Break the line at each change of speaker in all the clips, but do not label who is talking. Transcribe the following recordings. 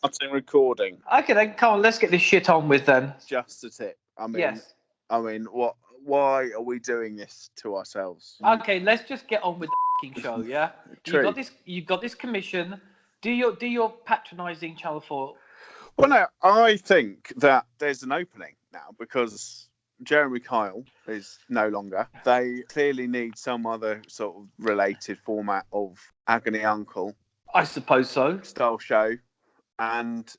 starting recording.
Okay, then come on, let's get this shit on with then.
Just a tip.
Yes.
What? Why are we doing this to ourselves?
Okay, let's just get on with the fucking show. Yeah.
True.
You got this commission. Do your patronising Channel 4.
Well, no, I think that there's an opening now because Jeremy Kyle is no longer. They clearly need some other sort of related format of Agony Uncle
I suppose so.
style show, and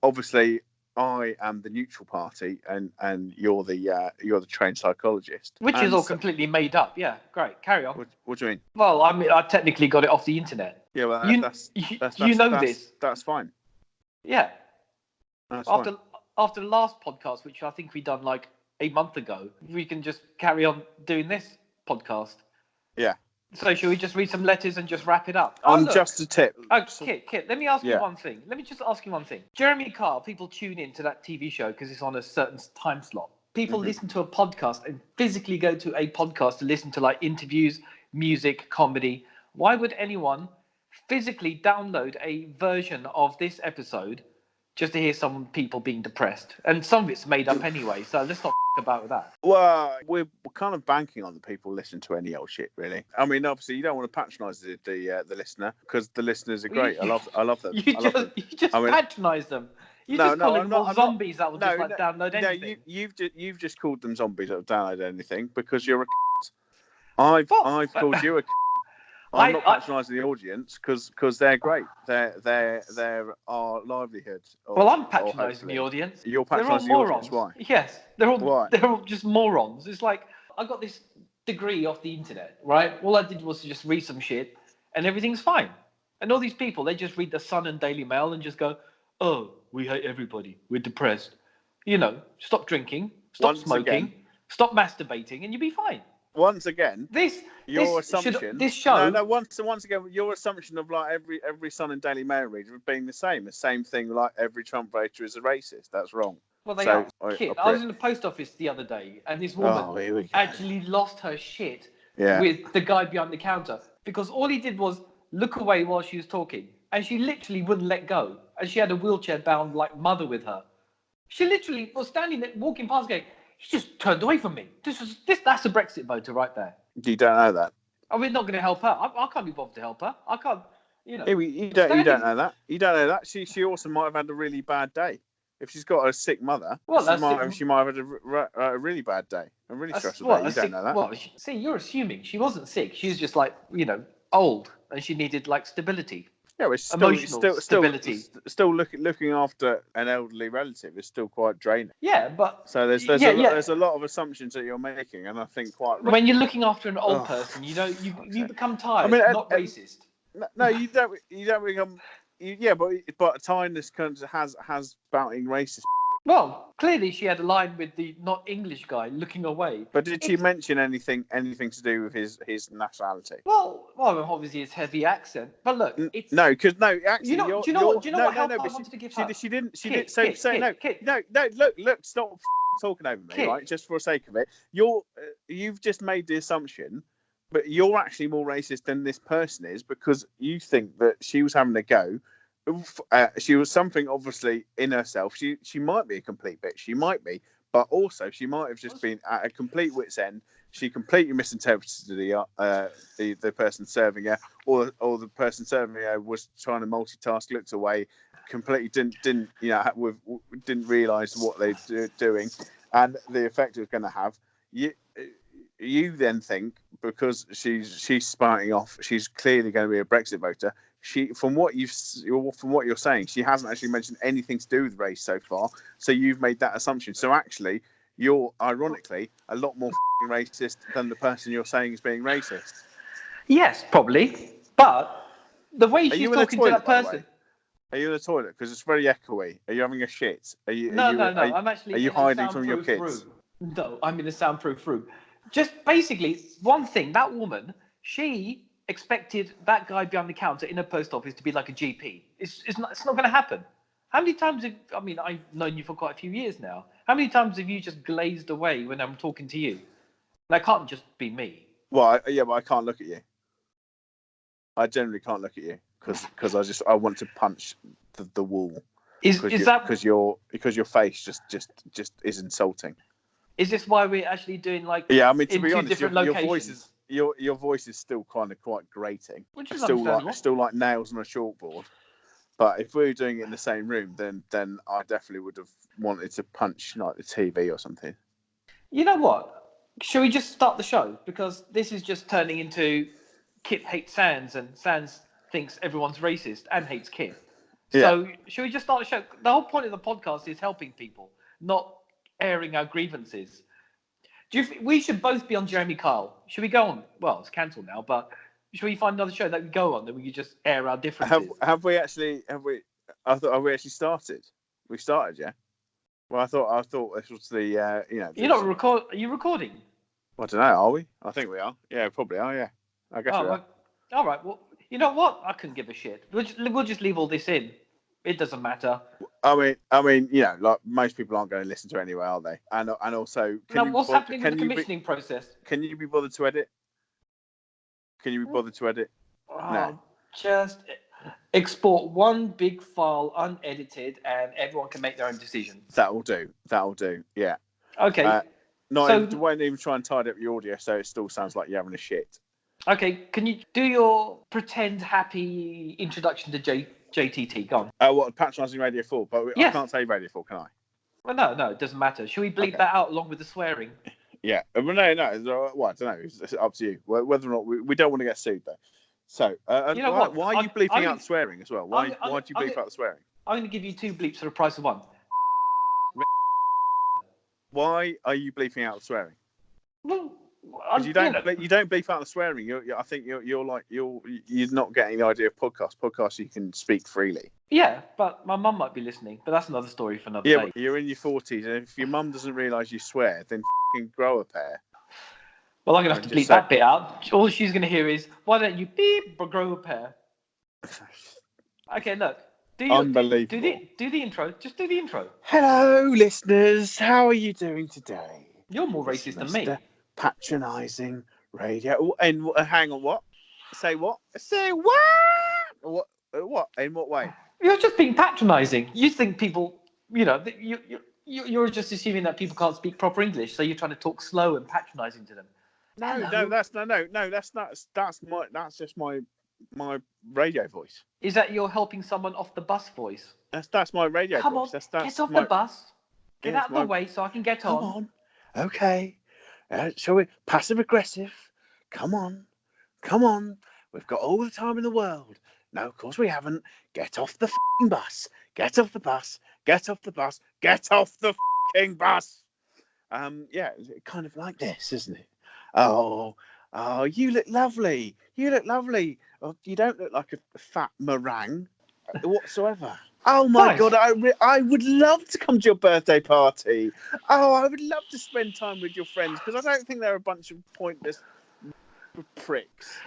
obviously I am the neutral party, and you're the trained psychologist,
Which
and
is all completely made up. Yeah, great. Carry on.
What do you mean?
Well, I mean, I technically got it off the internet.
Yeah, well,
This.
That's fine.
Yeah.
That's
after
fine.
after the last podcast, which I think we done like a month ago, we can just carry on doing this podcast.
Yeah.
So shall we just read some letters and just wrap it up?
Just a tip.
Oh, Kit, let me ask you one thing. Let me just ask you one thing. Jeremy Carr, people tune in to that TV show because it's on a certain time slot. People listen to a podcast and physically go to a podcast to listen to like interviews, music, comedy. Why would anyone physically download a version of this episode just to hear some people being depressed? And some of it's made up anyway, so let's not about that.
Well, we're kind of banking on the people listening to any old shit, really. I mean, obviously, you don't want to patronise the listener because the listeners are great. I love them.
You just patronise them. You just call them all zombies that will download anything.
You've just called them zombies that will download anything because you're a. I've called you a. I'm not patronising the audience because they're great. They're our livelihood.
I'm patronising the audience.
You're patronising the audience. Why?
Yes, they're all just morons. It's like I got this degree off the internet, right? All I did was just read some shit, and everything's fine. And all these people, they just read the Sun and Daily Mail and just go, "Oh, we hate everybody. We're depressed." Stop drinking, stop smoking, stop masturbating, and you'll be fine.
Once again,
this
assumption.
This show.
No. Once again, your assumption of like every Sun and Daily Mail reader being the same thing. Like every Trump voter is a racist. That's wrong.
Well, they are. Kid, I was in the post office the other day, and this woman actually lost her shit with the guy behind the counter because all he did was look away while she was talking, and she literally wouldn't let go, and she had a wheelchair-bound like mother with her. She literally was standing there, walking past, going. He just turned away from me. That's a Brexit voter right there.
You don't know that.
We're not going to help her. I can't be bothered to help her. I can't,
You don't know that. You don't know that. She also might have had a really bad day. If she's got a sick mother, she might have had a really bad day. A really stressful day. You don't know that.
Well, see, you're assuming she wasn't sick. She was just like, old, and she needed like stability.
Yeah, it's
emotional stability.
Still looking after an elderly relative is still quite draining.
Yeah, but
so there's a lot of assumptions that you're making, and I think quite.
When you're looking after an old person, you become tired. Not racist.
No, you don't. You don't become. But tiredness has spouting racist.
Well, clearly she had a line with the not English guy looking away.
But did she mention anything to do with his nationality?
Well, obviously his heavy accent. But look, it's
actually,
do you know what help I wanted to give her?
She didn't. Look, stop talking over me, right? Just for the sake of it, you've just made the assumption, but you're actually more racist than this person is because you think that she was having a go. She was something obviously in herself. She might be a complete bitch. She might be, but also she might have just been at a complete wit's end. She completely misinterpreted the person serving her, or the person serving her was trying to multitask, looked away, completely didn't realise what they're doing, and the effect it was going to have. You then think because she's spouting off, she's clearly going to be a Brexit voter. From what you're saying, she hasn't actually mentioned anything to do with race so far. So you've made that assumption. So actually, you're ironically a lot more racist than the person you're saying is being racist.
Yes, probably. But the way she's talking to that person.
Are you in the toilet? Because it's very echoey. Are you having a shit?
No. I'm actually.
Are you hiding from your kids?
Room. No, I'm in a soundproof room. Just basically one thing. That woman, she expected that guy behind the counter in a post office to be like a GP. It's not going to happen. How many times I've known you for quite a few years now. How many times have you just glazed away when I'm talking to you? That can't just be me.
Well, but I can't look at you. I generally can't look at you because I want to punch the wall.
Is that
because your face just is insulting.
Is this why we're actually doing like
Yeah, I mean, to
in
be
two
honest,
different
your
locations?
voice is still kind of quite grating.
Which is
Still
understandable.
like nails on a chalkboard. But if we were doing it in the same room, then I definitely would have wanted to punch like the TV or something.
You know what? Shall we just start the show? Because this is just turning into Kip hates Sans, and Sans thinks everyone's racist and hates Kip. So shall we just start the show? The whole point of the podcast is helping people, not airing our grievances. We should both be on Jeremy Kyle? Should we go on? Well, it's cancelled now, but should we find another show that we go on that we could just air our differences?
Have we actually? I thought, have we actually started? We started, yeah. Well, I thought this was the
You're not record. Are you recording?
I don't know. Are we? I think we are. Yeah, probably are. Yeah, I guess we are.
All right. Well, you know what? I couldn't give a shit. We'll just leave all this in. It doesn't matter.
I mean, like most people aren't going to listen to it anyway, are they? And also,
what's happening with the commissioning process?
Can you be bothered to edit? Can you be bothered to edit? No.
Just export one big file unedited, and everyone can make their own decisions.
That'll do. Yeah.
Okay.
Won't even try and tidy up your audio so it still sounds like you're having a shit.
Okay. Can you do your pretend happy introduction to JTT? Go on.
What, patronising Radio 4? But yes. I can't say Radio 4, can I?
Well, no, it doesn't matter. Should we bleep that out along with the swearing?
Yeah. Well, no. Well, I don't know. It's up to you. Whether or not we don't want to get sued, though. So,
you know what?
Why are you bleeping out swearing as well? Why do you bleep out the swearing?
I'm going to give you 2 bleeps for the price of 1.
Why are you bleeping out the swearing?
Well,
you don't bleep out the swearing. I think you're not getting the idea of podcasts. Podcasts you can speak freely.
Yeah, but my mum might be listening. But that's another story for another day.
Yeah, you're in your 40s, and if your mum doesn't realise you swear, then grow a pair.
Well, I'm going to have to bleep that bit out. All she's going to hear is, why don't you beep or grow a pair? Okay, look.
Unbelievable.
Do the intro. Just do the intro.
Hello, listeners. How are you doing today?
You're more racist than me.
Patronising radio. And hang on, what? Say what? Say what? What? In what way?
You're just being patronising. You think people, you're just assuming that people can't speak proper English, so you're trying to talk slow and patronising to them.
No, that's just my radio voice.
Is that you're helping someone off the bus voice?
That's my radio voice.
Come on, get off the bus. Get out of the way so I can get on.
Come on. Okay. Shall we? Passive aggressive. Come on. We've got all the time in the world. No, of course we haven't. Get off the f***ing bus. Get off the bus. Get off the bus. Get off the f***ing bus. Yeah, kind of like this, isn't it? Oh, you look lovely. Oh, you don't look like a fat meringue whatsoever. Oh my God, I would love to come to your birthday party. Oh, I would love to spend time with your friends because I don't think they're a bunch of pointless pricks.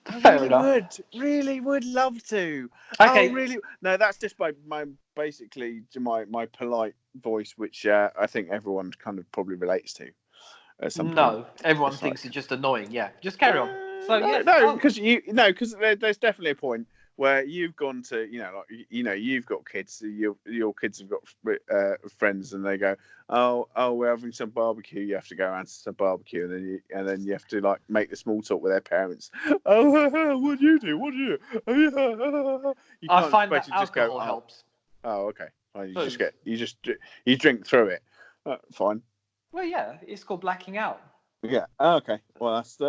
I really would love to.
Okay.
Oh, really? No, that's just my polite voice, which I think everyone kind of probably relates to.
No, everyone thinks it's just annoying. Yeah, just carry on. So
because there's definitely a point where you've gone to, you've got kids, your kids have got friends, and they go, oh, we're having some barbecue. You have to go around to some barbecue, and then you have to like make the small talk with their parents. Oh, what do you do? You
I find that alcohol helps.
Oh, okay. Well, you drink through it. Fine.
Well, yeah, it's called blacking out.
Yeah. Okay. Well, that's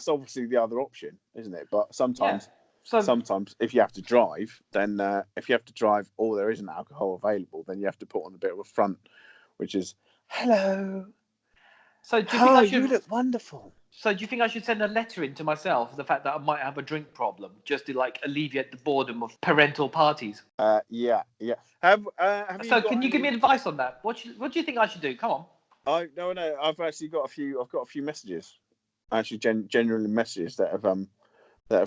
obviously the other option, isn't it? But sometimes. Yeah. Sometimes, if you have to drive, then or there isn't alcohol available, then you have to put on a bit of a front, which is hello.
So do you think
you look wonderful.
So do you think I should send a letter in to myself the fact that I might have a drink problem, just to like alleviate the boredom of parental parties?
Yeah.
Can you give me advice on that? What do you think I should do? Come on.
No. I've actually got a few messages, actually genuinely messages that have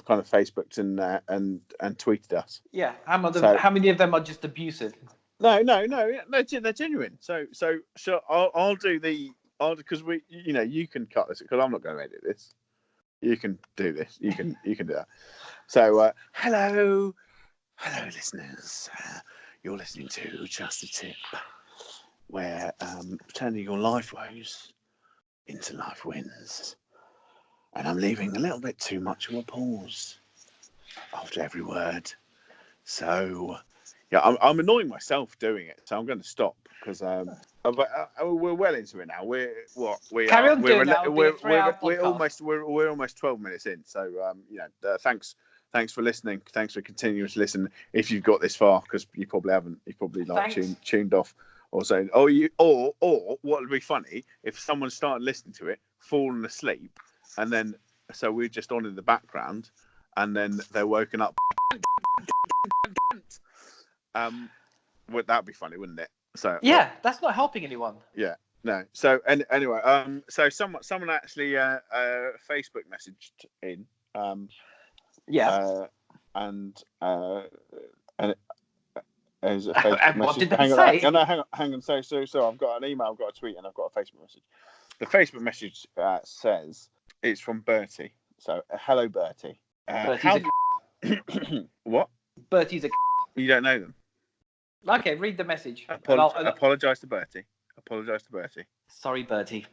kind of Facebooked and tweeted us.
Yeah, how many of them are just abusive?
No, they're genuine. So I'll do because you can cut this because I'm not going to edit this. You can do this. You can do that. So hello, Hello, listeners. You're listening to Just a Tip, where turning your life woes into life wins. And I'm leaving a little bit too much of a pause after every word. So, yeah, I'm annoying myself doing it, so I'm going to stop because we're well into it now.
Carry on doing that. It'll be a 3-hour podcast.
We're almost 12 minutes in. So thanks for listening. Thanks for continuing to listen. If you've got this far, because you probably haven't, you've probably tuned off or saying, or what would be funny if someone started listening to it, fallen asleep, and then so we're just on in the background, and then they're woken up. That'd be funny, wouldn't it? So
yeah, that's not helping anyone.
Yeah, no. So anyway, so someone actually Facebook messaged in, and as a Facebook message.
What did they say?
Hang on. So I've got an email, I've got a tweet, and I've got a Facebook message. The Facebook message says it's from Bertie. So hello, Bertie. What?
Bertie's a.
You don't know them?
Okay, read the message.
Apologise to Bertie.
Sorry, Bertie.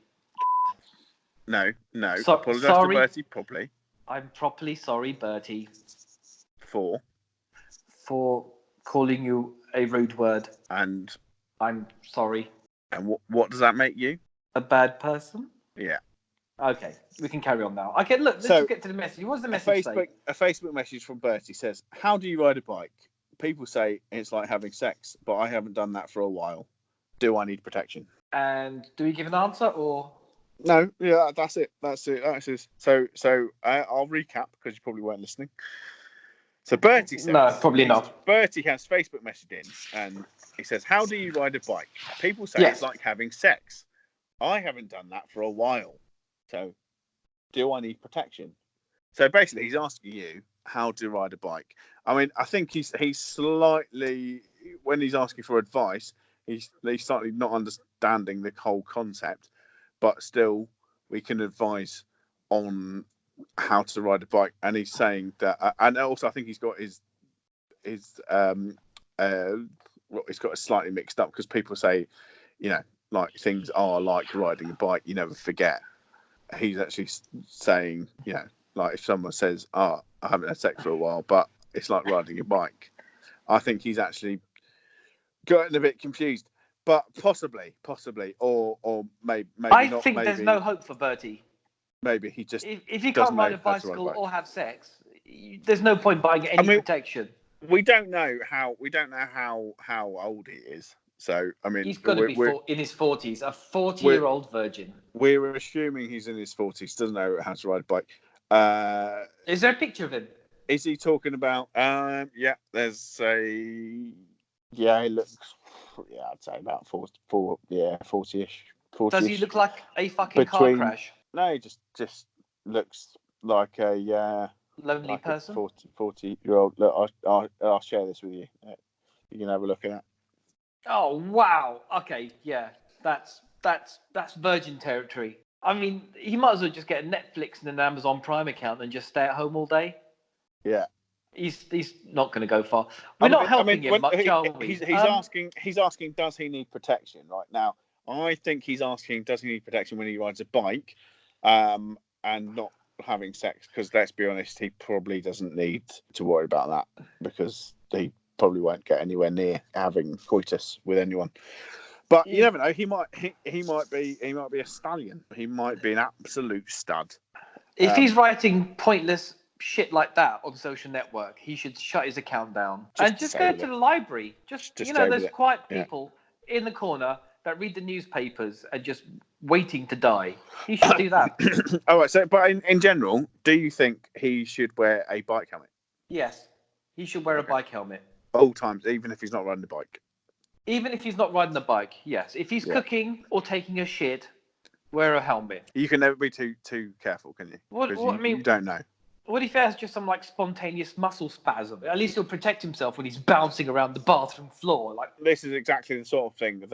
No. Apologise to Bertie properly.
I'm properly sorry, Bertie.
For
calling you a rude word.
And
I'm sorry.
And what does that make you?
A bad person?
Yeah.
Okay, we can carry on now. Okay, look, let's just get to the message. What does the message say?
A Facebook message from Bertie says, "How do you ride a bike? People say it's like having sex, but I haven't done that for a while. Do I need protection?"
And do we give an answer or?
No, yeah, that's it. So I'll recap because you probably weren't listening. So Bertie says,
no, probably not.
Bertie has Facebook messaged in, and he says, "How do you ride a bike? People say it's like having sex. I haven't done that for a while. So, do I need protection?" So basically, he's asking you how to ride a bike. I mean, I think he's slightly, when he's asking for advice, he's slightly not understanding the whole concept, but still, we can advise on how to ride a bike. And he's saying that, and also I think he's got he's got it slightly mixed up because people say, like things are like riding a bike, you never forget. He's actually saying, like if someone says, I haven't had sex for a while, but it's like riding a bike. I think he's actually gotten a bit confused, but possibly, or maybe
I
not.
think there's no hope for Bertie.
Maybe he just
if you can't ride a bicycle or have sex, there's no point buying any protection.
We don't know how old he is. So I mean,
he's got to be in his 40s, a 40-year-old virgin.
We're assuming he's in his 40s, doesn't know how to ride a bike.
Is there a picture of him?
Is he talking about? Yeah, there's a. Yeah, he looks. Yeah, I'd say about 40-ish.
Does he look like a fucking car crash?
No, he just looks like a
lonely person.
40-year-old. Look, I'll share this with you. You can have a look at that.
Oh wow! Okay, yeah, that's virgin territory. I mean, he might as well just get a Netflix and an Amazon Prime account and just stay at home all day.
Yeah,
he's not going to go far. We're not helping him much, are we?
He's asking, does he need protection right now? I think he's asking, does he need protection when he rides a bike, and not having sex? Because let's be honest, he probably doesn't need to worry about that because he probably won't get anywhere near having coitus with anyone. But you never know. He might be a stallion. He might be an absolute stud.
If he's writing pointless shit like that on social network, he should shut his account down and just go to the library. Just there's quiet people in the corner that read the newspapers and just waiting to die. He should do that.
All right. So, but in general, do you think he should wear a bike helmet?
Yes, he should wear a bike helmet.
All times, even if he's not riding the bike.
Even if he's not riding the bike, yes. If he's cooking or taking a shit, wear a helmet.
You can never be too careful, can you? You don't know.
What if he has just some spontaneous muscle spasm? At least he'll protect himself when he's bouncing around the bathroom floor.
This is exactly the sort of thing that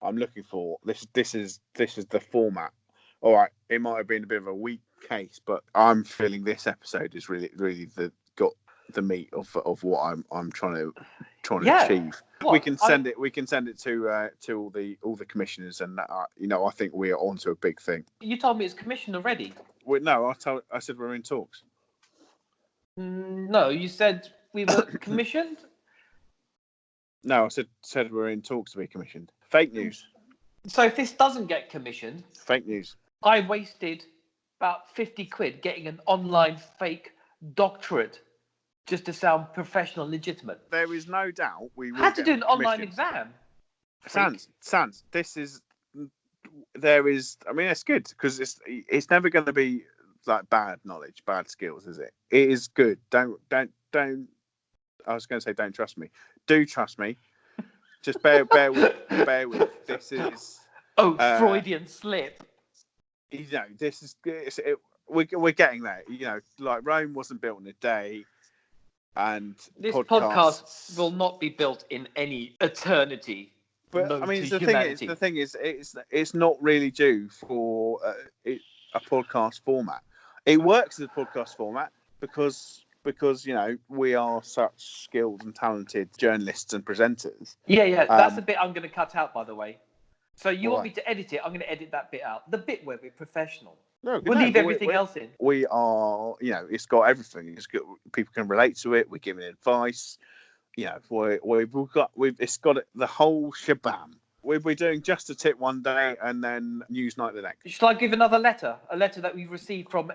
I'm looking for. This is the format. All right, it might have been a bit of a weak case, but I'm feeling this episode is really got the meat of what I'm trying to
Yeah.
achieve.
What?
We can send it to all the commissioners, and I think we are onto a big thing.
You told me it's commissioned already.
No, I said we're in talks.
No, you said we were commissioned.
No, I said we're in talks to be commissioned. Fake news.
So if this doesn't get commissioned,
fake news.
I wasted about 50 quid getting an online fake doctorate just to sound professional and legitimate.
There is no doubt we will
had to do an online exam.
Sans, I mean, it's good because it's never going to be like bad knowledge, bad skills, is it? It is good. Don't. I was going to say, don't trust me. Do trust me. Just bear with. This is.
Freudian slip.
This is. We're getting there. Like Rome wasn't built in a day, and
this podcast will not be built in any eternity.
But I mean, the thing is, it's not really due for a podcast format. It works as a podcast format because we are such skilled and talented journalists and presenters.
Yeah. That's the bit I'm going to cut out, by the way. So you want me to edit it? I'm going to edit that bit out. The bit where we're professional. We'll leave everything else in.
We are, it's got everything. It's got, people can relate to it. We're giving advice. It's got the whole shabam. We're doing Just a Tip one day and then Newsnight the next.
Should I give another letter? A letter that we've received from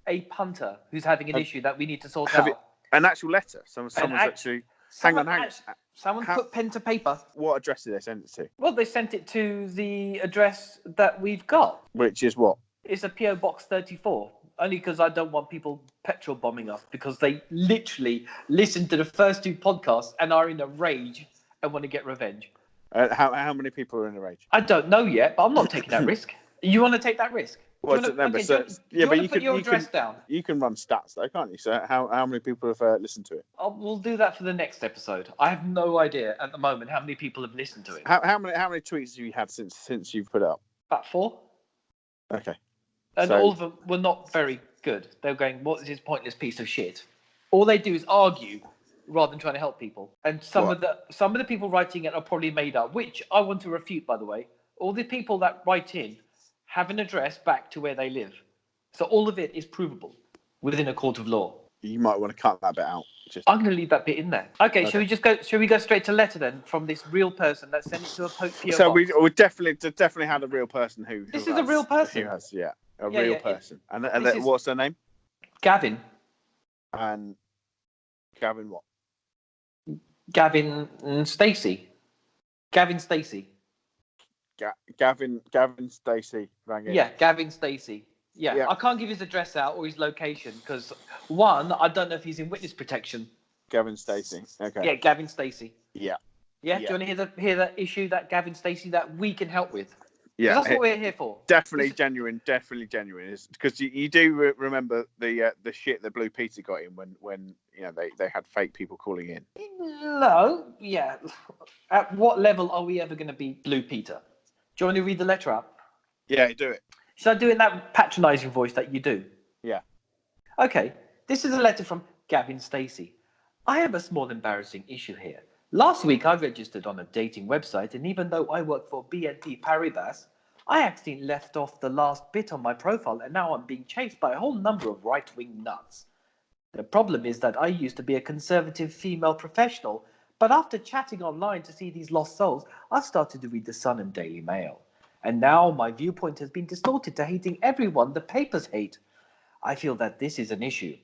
a punter who's having an issue that we need to sort out.
An actual letter? Someone's actually... Hang on.
Someone put pen to paper.
What address did they send it to?
Well, they sent it to the address that we've got.
Which is what?
It's a PO Box 34. Only because I don't want people petrol bombing us because they literally listened to the first 2 podcasts and are in a rage and want to get revenge.
How many people are in a rage?
I don't know yet, but I'm not taking that risk. You want to take that risk?
Well, do you want to put your address
down?
You can run stats though, can't you? So how many people have listened to it?
We'll do that for the next episode. I have no idea at the moment how many people have listened to it.
How many tweets have you had since you've put it up?
About 4.
Okay.
And all of them were not very good. They were going, "What is this pointless piece of shit?" All they do is argue rather than trying to help people. And some of the people writing it are probably made up, which I want to refute, by the way. All the people that write in have an address back to where they live. So all of it is provable within a court of law.
You might want to cut that bit out.
I'm going to leave that bit in there. Okay. Shall we go straight to letter then from this real person that sent it to a PO box?
So we definitely had a real person who
This is a real person.
Who has, a real person. And what's their name?
Gavin.
And Gavin what?
Gavin and Stacey. Gavin Stacey.
Gavin Stacey rang in.
Yeah, Gavin Stacey. Yeah, I can't give his address out or his location because, one, I don't know if he's in witness protection.
Gavin Stacey. Okay.
Yeah, Gavin Stacey.
Yeah.
Yeah. Do you want to hear the issue that Gavin Stacey that we can help with?
Yeah,
that's what we're here for.
Definitely genuine. Because you do remember the shit that Blue Peter got in when they had fake people calling in.
No, yeah. At what level are we ever going to be Blue Peter? Do you want to read the letter out?
Yeah, do it.
Should I do it in that patronising voice that you do?
Yeah.
Okay. This is a letter from Gavin Stacey. I have a small embarrassing issue here. Last week, I registered on a dating website, and even though I work for BNP Paribas, I accidentally left off the last bit on my profile, and now I'm being chased by a whole number of right-wing nuts. The problem is that I used to be a conservative female professional, but after chatting online to see these lost souls, I've started to read the Sun and Daily Mail. And now my viewpoint has been distorted to hating everyone the papers hate. I feel that this is an issue.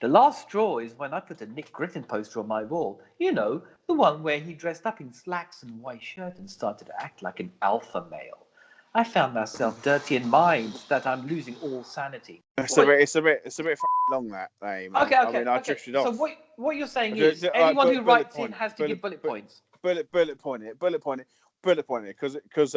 The last straw is when I put a Nick Griffin poster on my wall. You know, the one where he dressed up in slacks and white shirt and started to act like an alpha male. I found myself dirty in mind that I'm losing all sanity.
It's a bit long that name.
Okay.
I mean, I drifted off.
So what you're saying is anyone who writes in has to give bullet points.
Bullet point it, because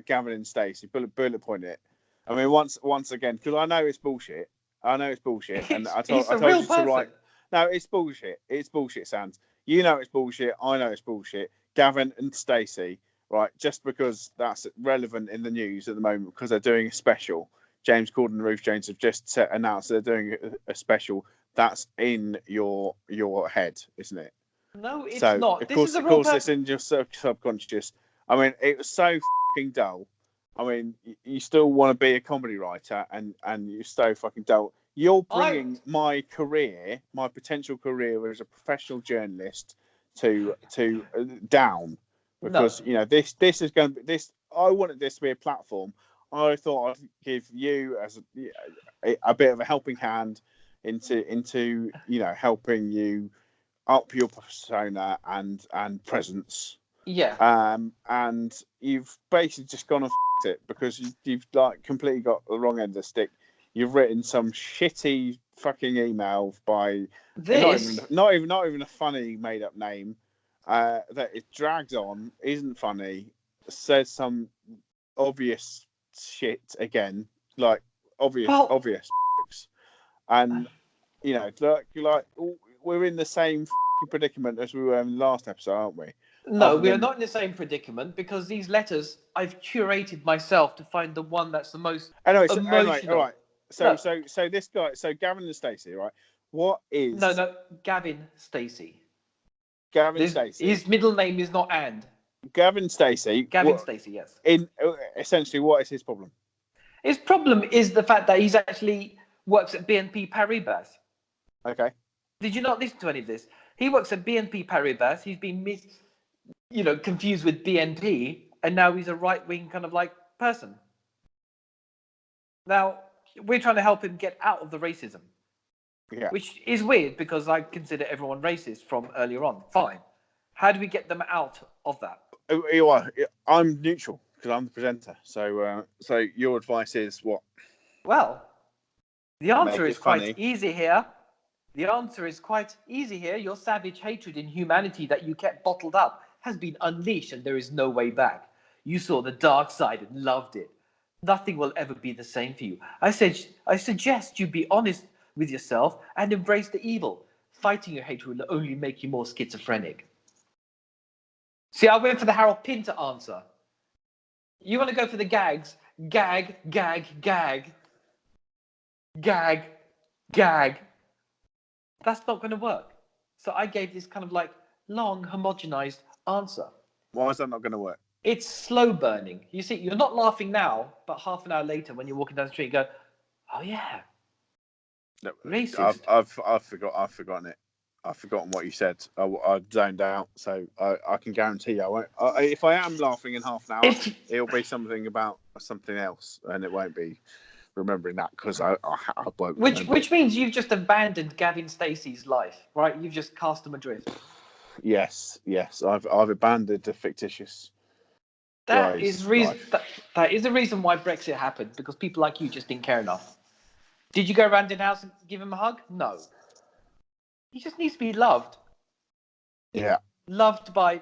Gavin and Stacey bullet point it. I mean, once again, because I know it's bullshit. And I told you to write. No, it's bullshit. It's bullshit, Sans. You know it's bullshit. I know it's bullshit. Gavin and Stacey, right? Just because that's relevant in the news at the moment, because they're doing a special. James Corden and Ruth Jones have just announced they're doing a special That's in your head, isn't it?
No, it's
So
not.
of
This is
course,
a real person.
it's in your subconscious. I mean, it was so fucking dull. I mean, you still want to be a comedy writer, and you're so fucking dull. You're bringing my career, my potential career as a professional journalist, to down, because you know this is going to be this. I wanted this to be a platform. I thought I'd give you as a bit of a helping hand into you know, helping you up your persona and presence.
Yeah.
And you've basically just gone and it because you've like completely got the wrong end of the stick. You've written some shitty fucking email by
This.
not even a funny made up name that it drags on, isn't funny, says some obvious shit again, like obvious, and you know, like we're in the same predicament as we were in the last episode, aren't we?
No, we are not in the same predicament because these letters I've curated myself to find the one that's the most emotional.
All right. So this guy, so Gavin and Stacey, right? What is
no Gavin Stacey?
Gavin Stacey?
His middle name is not And.
Gavin Stacey.
Gavin Stacey, yes.
In essentially, what is his problem?
His problem is the fact that he's actually works at BNP Paribas.
Okay.
Did you not listen to any of this? He works at BNP Paribas. He's been confused with BNP, and now he's a right-wing kind of like person. Now, we're trying to help him get out of the racism.
Yeah.
Which is weird because I consider everyone racist from earlier on. Fine. How do we get them out of that?
I'm neutral because I'm the presenter. So your advice is what?
Well, the answer is
quite
easy here. The answer is quite easy here. Your savage hatred in humanity that you kept bottled up has been unleashed and there is no way back. You saw the dark side and loved it. Nothing will ever be the same for you. I suggest you be honest with yourself and embrace the evil. Fighting your hatred will only make you more schizophrenic. See, I went for the Harold Pinter answer. You want to go for the gags? Gag, gag, gag. Gag, gag. That's not going to work. So I gave this kind of like long, homogenized answer.
Why is that not going to work?
It's slow burning. You see, you're not laughing now, but half an hour later when you're walking down the street, you go, oh yeah.
No,
racist.
I've forgotten it. I've forgotten what you said. I zoned out, so I can guarantee you I won't. If I am laughing in half an hour, it'll be something about something else, and it won't be remembering that because I won't.
Which means you've just abandoned Gavin Stacey's life, right? You've just cast him adrift.
Yes. I've abandoned the fictitious.
That is the reason why Brexit happened, because people like you just didn't care enough. Did you go around in house and give him a hug? No. He just needs to be loved.
Yeah.
Loved by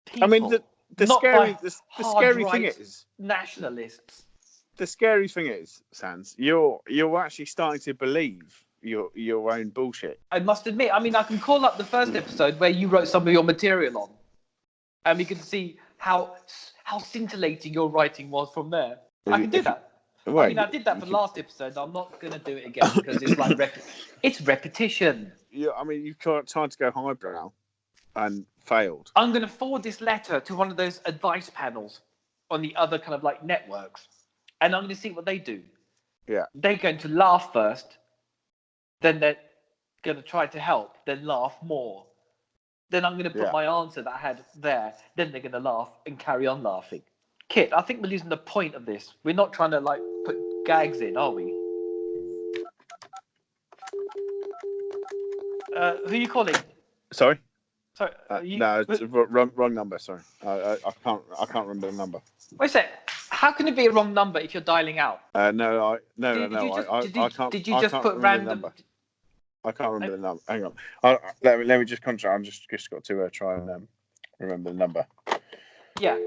people.
I mean, the scary thing is
nationalists.
The scary thing is, Sans, you're actually starting to believe your own bullshit.
I must admit, I mean, I can call up the first episode where you wrote some of your material on, and we can see how scintillating your writing was from there. I can do that. I mean, I did that for the last episode. I'm not going to do it again because it's like it's repetition.
Yeah, I mean, you've tried to go highbrow and failed.
I'm going to forward this letter to one of those advice panels on the other kind of like networks, and I'm going to see what they do.
Yeah.
They're going to laugh first, then they're going to try to help, then laugh more. Then I'm going to put my answer that I had there. Then they're going to laugh and carry on laughing. Kit, I think we're losing the point of this. We're not trying to like put gags in, are we? Who are you calling?
Sorry.
Sorry.
No, it's wrong number. Sorry, I can't remember the number.
Wait a sec. How can it be a wrong number if you're dialing out?
No.
Did you just put random?
I can't remember the number. Hang on. Let me just concentrate. I'm just got to try and remember the number.
Yeah.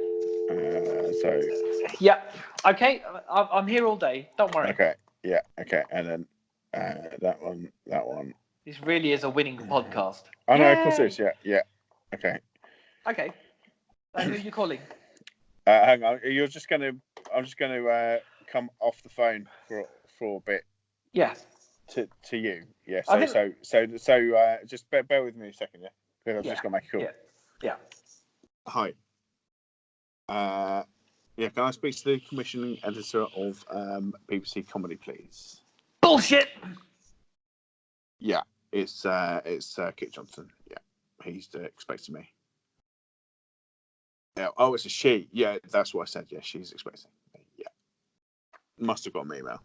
Yeah. Okay. I'm here all day. Don't worry.
Okay. Yeah. Okay. And then that one.
This really is a winning podcast.
I know. Of course it is. Yeah. Okay.
Okay. Who are you calling?
Hang on. I'm just gonna come off the phone for a bit.
Yeah.
to you. Yeah.
I
So
think-
just bear with me a second, yeah, because I've just got to make a call.
Yeah.
Hi. Yeah, can I speak to the commissioning editor of BBC Comedy, please?
Bullshit.
Yeah, it's Kit Johnson. Yeah, he's expecting me. Yeah. Oh, it's a she. Yeah, that's what I said. Yeah, she's expecting me. Yeah, must have got my email.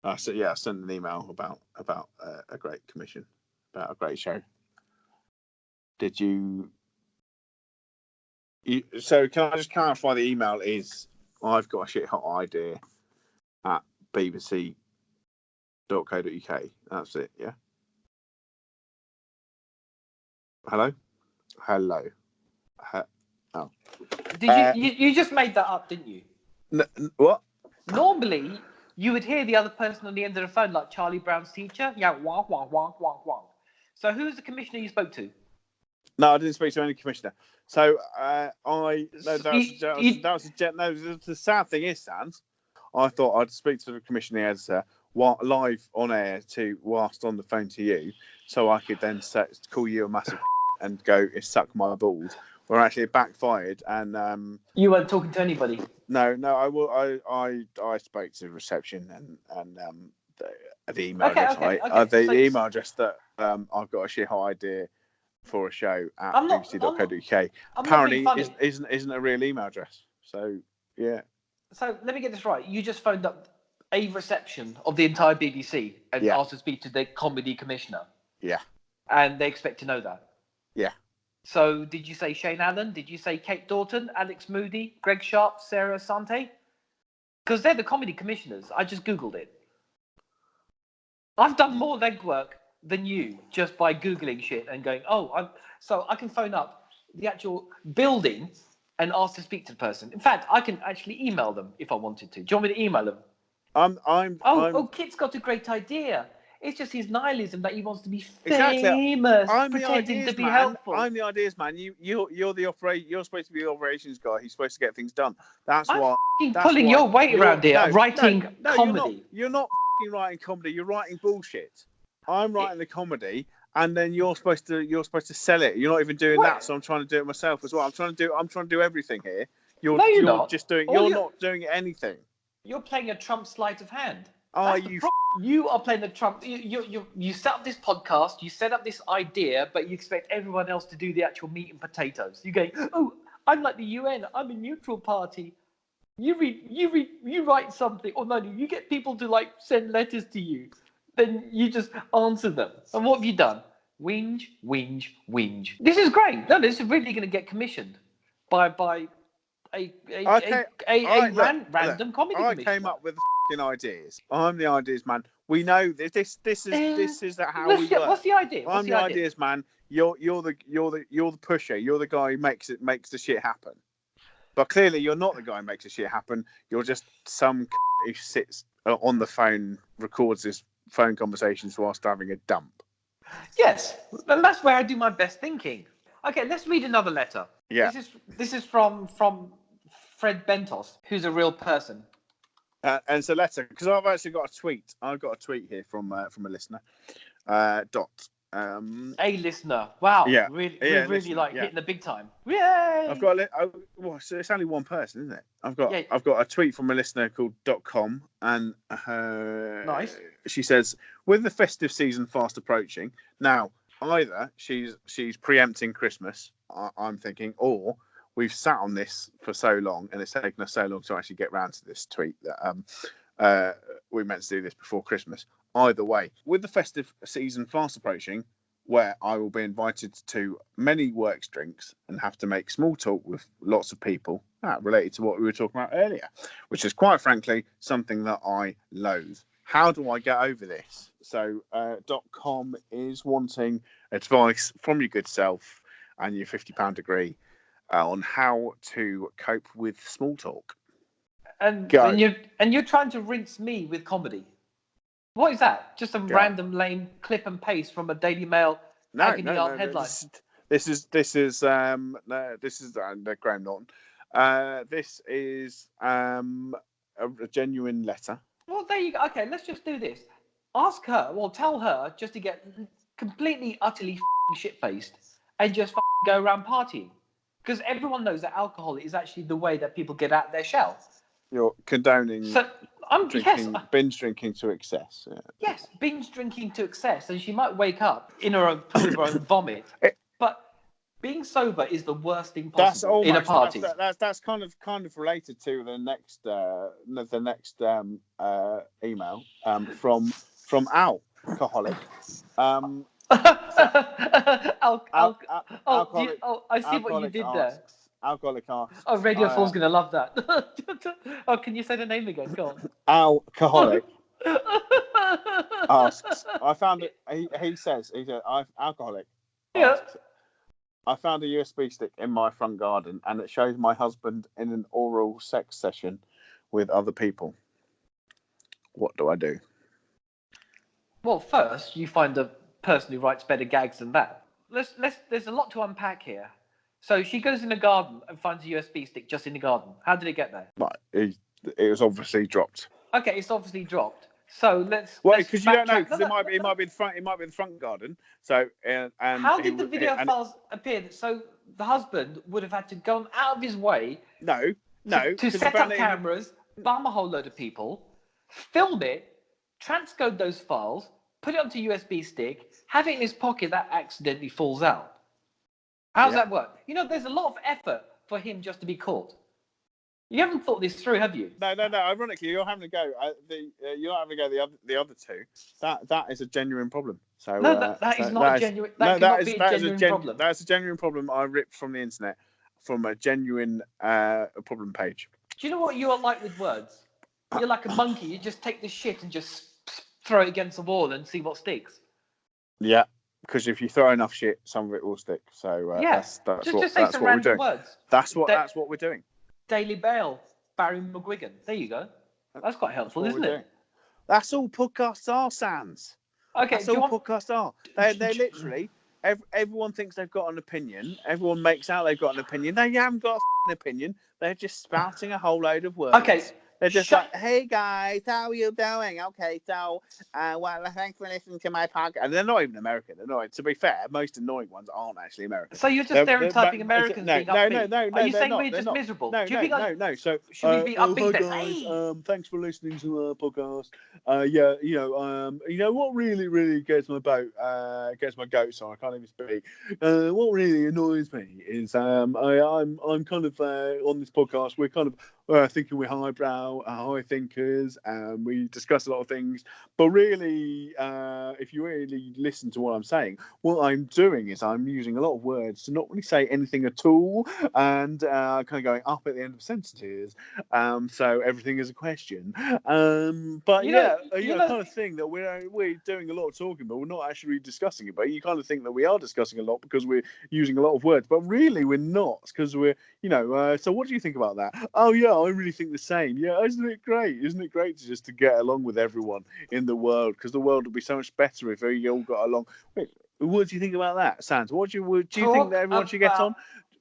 I sent an email about a great commission, about a great show. Did you? So can I just clarify? The email is I've got a shit hot idea at bbc.co.uk. That's it. Yeah. Hello. Oh.
Did you just made that up, didn't you?
What?
Normally, you would hear the other person on the end of the phone, like Charlie Brown's teacher. Yeah, wah, wah, wah, wah, wah. So who's the commissioner you spoke to?
No, I didn't speak to any commissioner. So the sad thing is, Sans, I thought I'd speak to the commissioning editor live on air whilst on the phone to you, so I could then call you a massive and go suck my balls. Or actually, it backfired, and
you weren't talking to anybody.
No, I spoke to reception and the email address. The email address that I've got a shit hot idea for a show at bbc.co.uk. Apparently, isn't a real email address. So yeah.
So let me get this right. You just phoned up a reception of the entire BBC and asked to speak to the comedy commissioner.
Yeah.
And they expect to know that.
Yeah.
So did you say Shane Allen? Did you say Kate Dorton, Alex Moody, Greg Sharp, Sarah Asante? Because they're the comedy commissioners. I just Googled it. I've done more legwork than you just by Googling shit and going, so I can phone up the actual building and ask to speak to the person. In fact, I can actually email them if I wanted to. Do you want me to email them? Kit's got a great idea. It's just his nihilism that he wants to be famous, pretending to be helpful.
I'm the ideas man. You're the You're supposed to be the operations guy. He's supposed to get things done. That's why.
Pulling your weight around here, writing comedy.
You're not writing comedy. You're writing bullshit. I'm writing the comedy, and then you're supposed to sell it. You're not even doing that. So I'm trying to do it myself as well. I'm trying to do everything here. You're not doing anything.
You're playing a Trump sleight of hand.
You
are playing the Trump. You set up this podcast. You set up this idea, but you expect everyone else to do the actual meat and potatoes. You go, I'm like the UN. I'm a neutral party. You write something, or no, you get people to send letters to you. Then you just answer them. And what have you done? Whinge, whinge, whinge. This is great. No, this is really going to get commissioned by a random comedy commissioner.
I came up with the ideas. I'm the ideas man. We know this is how we work.
What's the idea?
I'm the ideas man. You're the pusher. You're the guy who makes the shit happen. But clearly, you're not the guy who makes the shit happen. You're just some who sits on the phone, records his phone conversations whilst having a dump.
Yes, and that's where I do my best thinking. Okay, let's read another letter.
Yeah.
This is from Fred Bentos, who's a real person.
And it's a letter because I've actually got a tweet. I've got a tweet here from a listener. Dot.
A listener. Wow.
Yeah.
Really hitting the big time. Yay!
I've got so it's only one person, isn't it? I've got a tweet from a listener called .com, and
nice.
She says, with the festive season fast approaching, now either she's preempting Christmas, I'm thinking, or we've sat on this for so long and it's taken us so long to actually get round to this tweet that we meant to do this before Christmas. Either way, with the festive season fast approaching, where I will be invited to many works drinks and have to make small talk with lots of people related to what we were talking about earlier, which is quite frankly something that I loathe. How do I get over this? So .com is wanting advice from your good self and your £50 degree on how to cope with small talk.
And you're trying to rinse me with comedy. What is that? Just a random lame clip and paste from a Daily Mail agony headline.
This is Graham Norton. This is a genuine letter.
Well, there you go. Okay, let's just do this. ask her, well, tell her just to get completely, utterly shit-faced and just go around partying. Because everyone knows that alcohol is actually the way that people get out of their shell.
You're condoning binge drinking to excess. Yeah.
Yes, binge drinking to excess, and she might wake up in her own poo of her own vomit. But being sober is the worst thing possible in a party.
That's kind of related to the next email from alcoholic.
Alcoholic. I see what you did there.
Alcoholic asks.
Oh, Radio 4's going to love that. Oh, can you say the name again? Go on.
Alcoholic asks. I found it. He says, alcoholic asks. I found a USB stick in my front garden, and it shows my husband in an oral sex session with other people. What do I do?
Well, first you find a person who writes better gags than that. There's a lot to unpack here. So she goes in the garden and finds a USB stick just in the garden. How did it get there?
Right, it was obviously dropped.
Okay, it's obviously dropped. So let's.
Well, because you don't know, because it might be the front garden. So and
how did the video files appear? So the husband would have had to go out of his way. To set up cameras, bum a whole load of people, film it, transcode those files, put it onto USB stick, have it in his pocket that accidentally falls out. How does that work? You know, there's a lot of effort for him just to be caught. You haven't thought this through, have you?
No. Ironically, you're having to go. You're not having to go the other two. That is a genuine problem. So
no, that is not a genuine. That cannot be a genuine problem.
That's a genuine problem I ripped from the internet, from a genuine problem page.
Do you know what you are like with words? You're like a monkey. You just take the shit and just throw it against the wall and see what sticks.
Yeah, because if you throw enough shit, some of it will stick. So that's what we're doing.
Words.
That's what we're doing.
Daily Bail, Barry McGuigan. There you go. That's quite helpful, isn't it?
That's all podcasts are, Sans.
Okay,
that's all podcasts are. They're literally. Everyone thinks they've got an opinion. Everyone makes out they've got an opinion. They haven't got an opinion. They're just spouting a whole load of words.
Okay.
They're just like, hey guys, how are you doing? Okay, so, well, thanks for listening to my podcast. And they're not even American. They're not. To be fair, most annoying ones aren't actually American.
So you're just stereotyping Americans being upbeat. No. Are you saying we're just miserable?
No. So,
should we be upbeat?
Hi guys, thanks for listening to our podcast. You know what really gets my goat. So I can't even speak. What really annoys me is I'm kind of on this podcast. We're kind of thinking we're highbrow. High thinkers, and we discuss a lot of things, but really if you really listen to what I'm saying, what I'm doing is I'm using a lot of words to not really say anything at all, and kind of going up at the end of sentences, so everything is a question, but you kind of think that we're doing a lot of talking, but we're not actually discussing it. But you kind of think that we are discussing a lot because we're using a lot of words, but really we're not, because we're so what do you think about that? Oh yeah, I really think the same. Yeah, isn't it great? Isn't it great to get along with everyone in the world? Because the world would be so much better if we all got along. Wait, what do you think about that, Sans? Do you think that everyone should get on?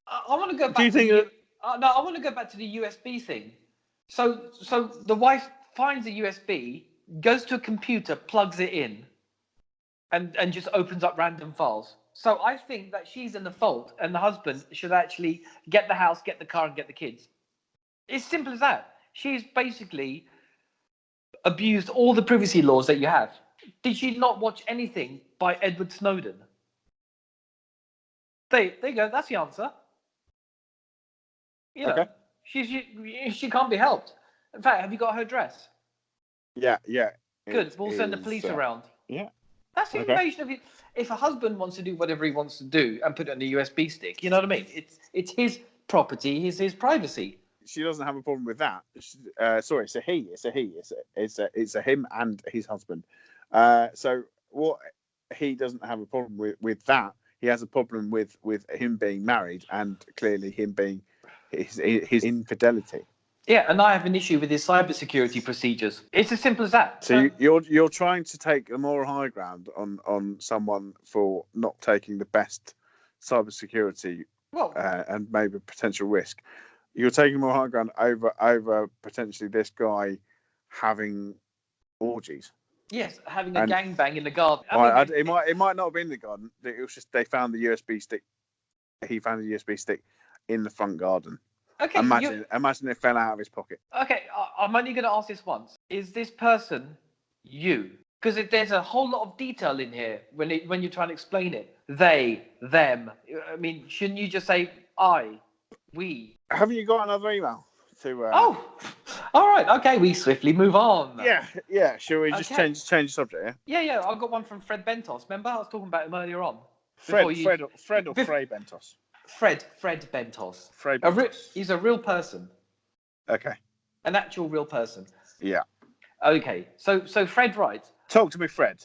I want to go back. Do you think? No, I want to go back to the USB thing. So the wife finds a USB, goes to a computer, plugs it in, and just opens up random files. So I think that she's in the fault, and the husband should actually get the house, get the car, and get the kids. It's simple as that. She's basically abused all the privacy laws that you have. Did she not watch anything by Edward Snowden? There you go. That's the answer. Okay. She can't be helped. In fact, have you got her address?
Yeah.
Good. We'll send the police around.
Yeah.
That's the invasion of it. If a husband wants to do whatever he wants to do and put it on a USB stick, you know what I mean? It's his property, his privacy.
She doesn't have a problem with that. Sorry, it's a he. It's a him and his husband. So what he doesn't have a problem with that. He has a problem with him being married, and clearly him being his infidelity.
Yeah, and I have an issue with his cybersecurity procedures. It's as simple as that.
So you're trying to take a moral high ground on someone for not taking the best cybersecurity and maybe potential risk. You're taking more high ground over potentially this guy having orgies.
Yes, having a gangbang in the garden.
It might not have been the garden. It was just they found the USB stick. He found the USB stick in the front garden.
Okay,
imagine it fell out of his pocket.
Okay, I'm only going to ask this once. Is this person you? Because there's a whole lot of detail in here when you're trying to explain it. They, them. I mean, shouldn't you just say I, we?
Haven't you got another email?
Oh, all right. Okay, we swiftly move on.
Yeah. Shall we just change the subject?
Yeah. I got one from Fred Bentos. Remember, I was talking about him earlier on.
Fred or Frey Bentos?
Fred Bentos.
Frey Bentos.
He's a real person.
Okay.
An actual real person.
Yeah.
Okay. So Fred writes.
Talk to me, Fred.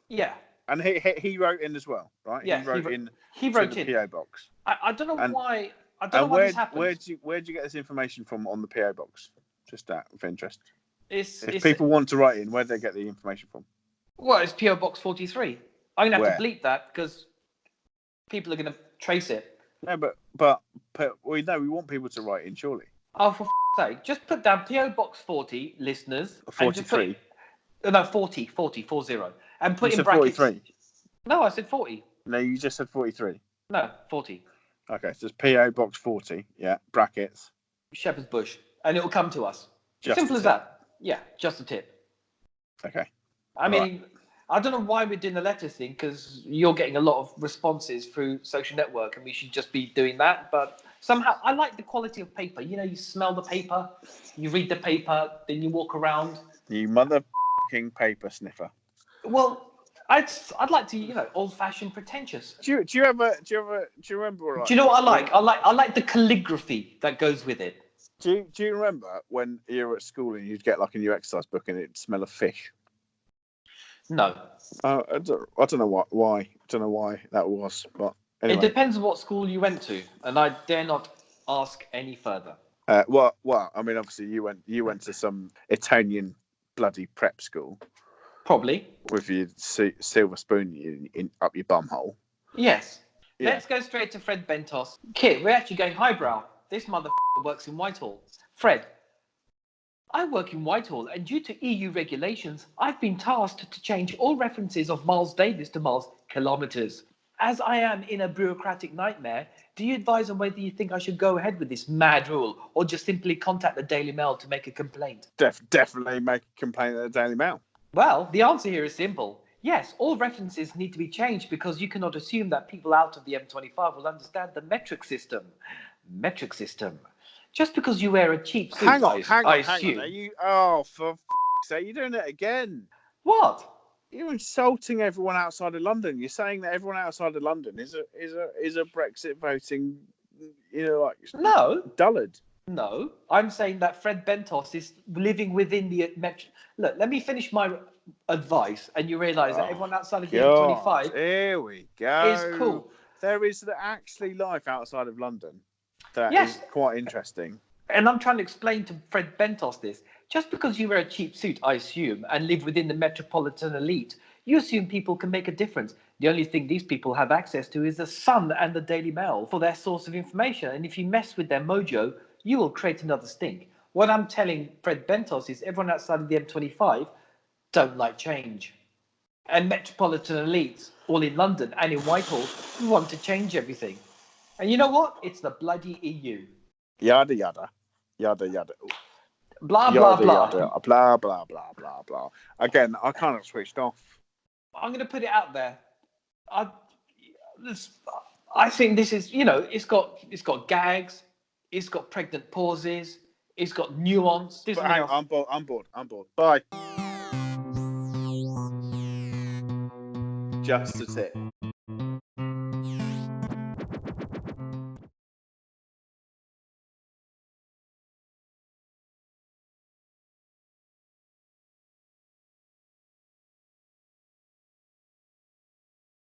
Yeah.
And he wrote in as well, right?
Yeah. He wrote in the
PO box.
I don't know why. I don't know why this happened.
Where'd you get this information from on the PO box? Just out of interest.
If
people want to write in, where'd they get the information from?
Well, it's PO Box 43. I'm gonna have to bleep that because people are gonna trace it.
No, but we want people to write in, surely.
Oh, for sake! Just put down PO Box 40, listeners.
43.
No, 40, and put
you
in brackets.
43.
No, I said 40.
No, you just said 43.
No, 40.
Okay, so it's PO Box 40. Yeah, brackets.
Shepherd's Bush, and it will come to us.
Just
Simple as that. Yeah, just a tip.
Okay.
I mean, I don't know why we're doing the letter thing because you're getting a lot of responses through social network, and we should just be doing that. But somehow, I like the quality of paper. You know, you smell the paper, you read the paper, then you walk around.
You motherfucking paper sniffer.
Well, I'd like to, old-fashioned, pretentious.
Do you remember?
Do you know what I like? I like the calligraphy that goes with it.
Do you remember when you were at school and you'd get like a new exercise book and it'd smell of fish?
No.
I don't know why. I don't know why that was, but anyway.
It depends on what school you went to, and I dare not ask any further.
Well, I mean, obviously you went to some Italian bloody prep school.
Probably.
With your silver spoon in up your bum hole.
Yes. Yeah. Let's go straight to Fred Bentos. Kit, we're actually going highbrow. This motherfucker works in Whitehall. Fred, I work in Whitehall, and due to EU regulations, I've been tasked to change all references of miles Davis to miles kilometres. As I am in a bureaucratic nightmare, do you advise on whether you think I should go ahead with this mad rule, or just simply contact the Daily Mail to make a complaint?
Definitely make a complaint at the Daily Mail.
Well, the answer here is simple. Yes, all references need to be changed because you cannot assume that people out of the M25 will understand the metric system. Just because you wear a cheap suit,
hang on.
Are
you? Oh, for f***'s sake, you're doing it again.
What?
You're insulting everyone outside of London. You're saying that everyone outside of London is a Brexit voting, dullard.
No, I'm saying that Fred Bentos is living within the metric. Look, let me finish my advice, and you realise that everyone outside of the M25
here we go.
Is cool.
There is actually life outside of London. That is quite interesting.
And I'm trying to explain to Fred Bentos this. Just because you wear a cheap suit, I assume, and live within the metropolitan elite, you assume people can make a difference. The only thing these people have access to is the Sun and the Daily Mail for their source of information. And if you mess with their mojo, you will create another stink. What I'm telling Fred Bentos is everyone outside of the M25 don't like change. And metropolitan elites, all in London and in Whitehall, want to change everything. And you know what? It's the bloody EU.
Yada, yada. Yada, yada.
Blah, blah, blah.
Yada, blah, blah, blah, blah, blah. Again, I kind of switched off.
I'm going to put it out there. I think this is, it's got gags. It's got pregnant pauses. It's got nuance.
I'm bored. Bye. Just a tip.